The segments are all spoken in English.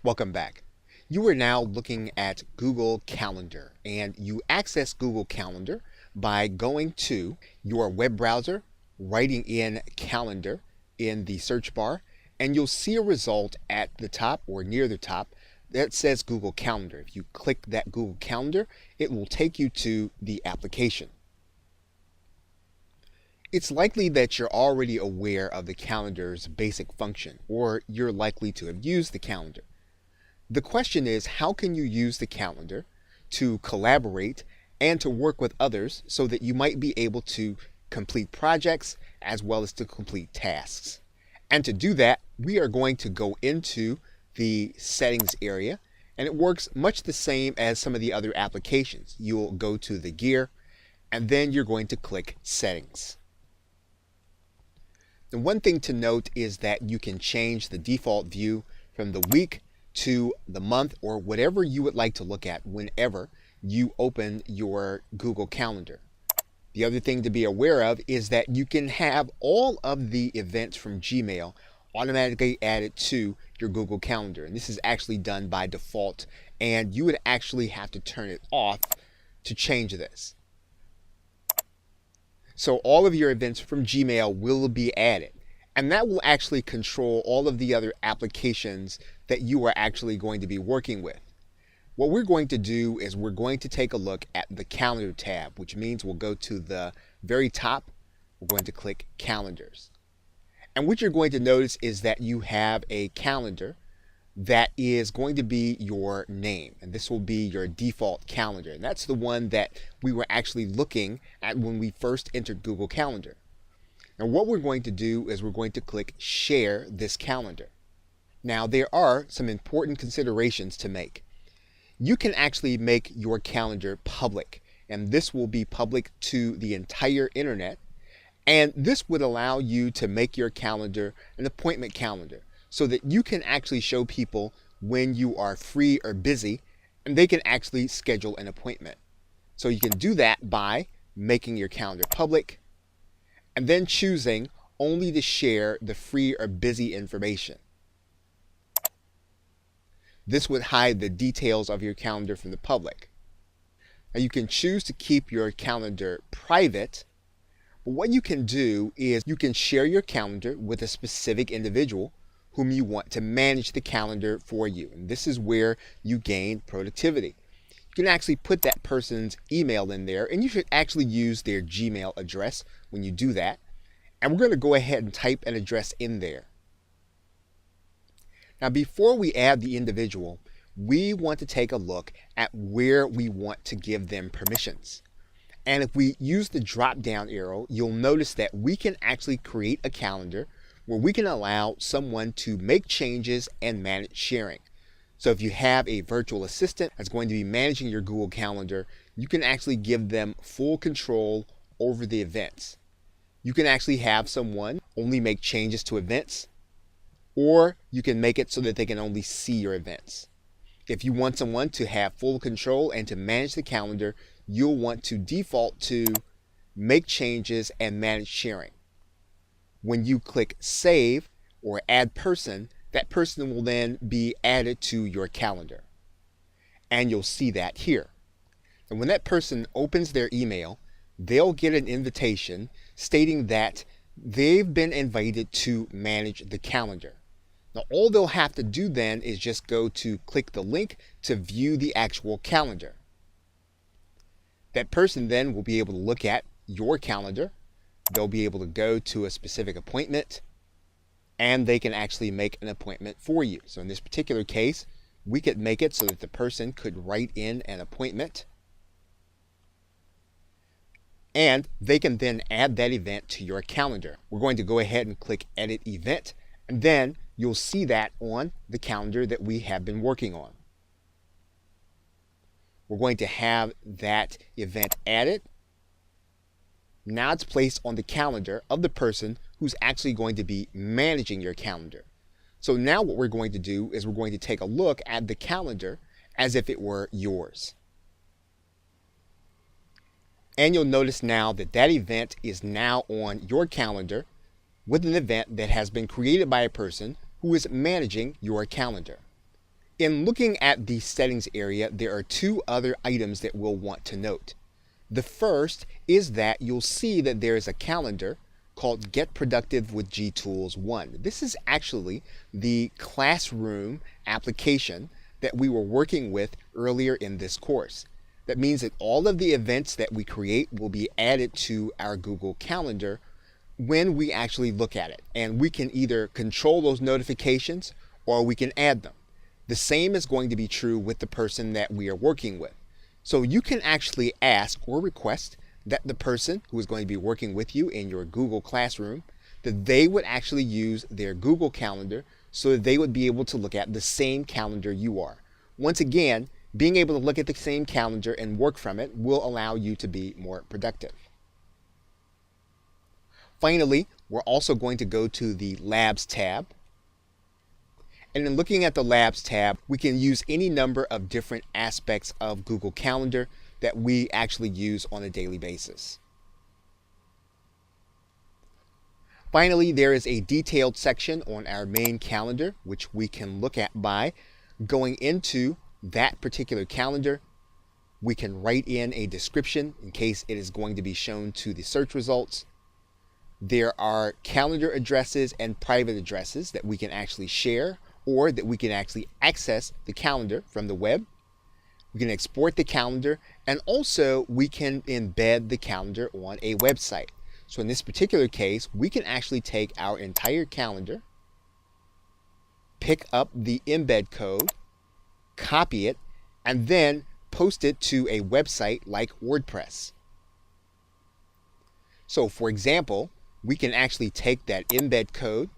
Welcome back. You are now looking at Google Calendar, and you access Google Calendar by going to your web browser, writing in calendar in the search bar, and you'll see a result at the top or near the top that says Google Calendar. If you click that Google Calendar, it will take you to the application. It's likely that you're already aware of the calendar's basic function, or you're likely to have used the calendar. The question is, how can you use the calendar to collaborate and to work with others so that you might be able to complete projects as well as to complete tasks? And to do that, we are going to go into the settings area, and it works much the same as some of the other applications. You'll go to the gear, and then you're going to click settings. The one thing to note is that you can change the default view from the week to the month or whatever you would like to look at whenever you open your Google Calendar. The other thing to be aware of is that you can have all of the events from Gmail automatically added to your Google Calendar. And this is actually done by default, and you would actually have to turn it off to change this. So all of your events from Gmail will be added, and that will actually control all of the other applications that you are actually going to be working with. What we're going to do is we're going to take a look at the calendar tab, which means we'll go to the very top. We're going to click calendars. And what you're going to notice is that you have a calendar that is going to be your name, and this will be your default calendar, and that's the one that we were actually looking at when we first entered Google Calendar. Now what we're going to do is we're going to click share this calendar. Now there are some important considerations to make. You can actually make your calendar public, and this will be public to the entire internet, and this would allow you to make your calendar an appointment calendar, so that you can actually show people when you are free or busy, and they can actually schedule an appointment. So you can do that by making your calendar public and then choosing only to share the free or busy information. This would hide the details of your calendar from the public. Now you can choose to keep your calendar private, but what you can do is you can share your calendar with a specific individual whom you want to manage the calendar for you. And this is where you gain productivity. You can actually put that person's email in there, and you should actually use their Gmail address when you do that. And we're going to go ahead and type an address in there. Now before we add the individual, we want to take a look at where we want to give them permissions. And if we use the drop down arrow, you'll notice that we can actually create a calendar where we can allow someone to make changes and manage sharing. So if you have a virtual assistant that's going to be managing your Google Calendar, you can actually give them full control over the events. You can actually have someone only make changes to events, or you can make it so that they can only see your events. If you want someone to have full control and to manage the calendar, you'll want to default to make changes and manage sharing. When you click save or add person, that person will then be added to your calendar. And you'll see that here. And when that person opens their email, they'll get an invitation stating that they've been invited to manage the calendar. Now all they'll have to do then is just go to click the link to view the actual calendar. That person then will be able to look at your calendar. They'll be able to go to a specific appointment, and they can actually make an appointment for you. So in this particular case, we could make it so that the person could write in an appointment, and they can then add that event to your calendar. We're going to go ahead and click edit event, and then you'll see that on the calendar that we have been working on. We're going to have that event added. Now it's placed on the calendar of the person who's actually going to be managing your calendar. So now what we're going to do is we're going to take a look at the calendar as if it were yours. And you'll notice now that that event is now on your calendar with an event that has been created by a person who is managing your calendar. In looking at the settings area, there are two other items that we'll want to note. The first is that you'll see that there is a calendar called Get Productive with G-Tools 1. This is actually the classroom application that we were working with earlier in this course. That means that all of the events that we create will be added to our Google Calendar when we actually look at it. And we can either control those notifications or we can add them. The same is going to be true with the person that we are working with. So you can actually ask or request that the person who is going to be working with you in your Google Classroom, that they would actually use their Google Calendar so that they would be able to look at the same calendar you are. Once again, being able to look at the same calendar and work from it will allow you to be more productive. Finally, we're also going to go to the Labs tab. And in looking at the Labs tab, we can use any number of different aspects of Google Calendar that we actually use on a daily basis. Finally, there is a detailed section on our main calendar, which we can look at by going into that particular calendar. We can write in a description in case it is going to be shown to the search results. There are calendar addresses and private addresses that we can actually share, or that we can actually access the calendar from the web. We can export the calendar, and also we can embed the calendar on a website. So in this particular case, we can actually take our entire calendar, pick up the embed code, copy it, and then post it to a website like WordPress. So for example, we can actually take that embed code,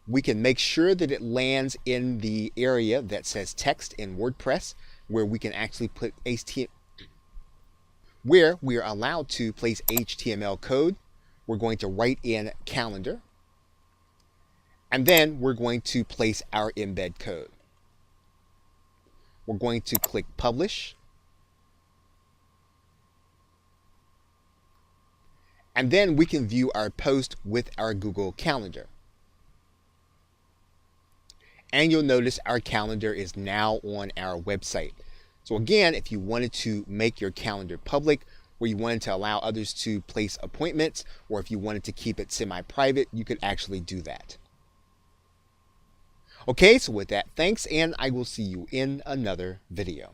we can make sure that it lands in the area that says text in WordPress, where we can actually put HTML, where we are allowed to place HTML code. We're going to write in calendar, and then we're going to place our embed code. We're going to click publish, and then we can view our post with our Google Calendar. And you'll notice our calendar is now on our website. So again, if you wanted to make your calendar public, or you wanted to allow others to place appointments, or if you wanted to keep it semi-private, you could actually do that. Okay, so with that, thanks, and I will see you in another video.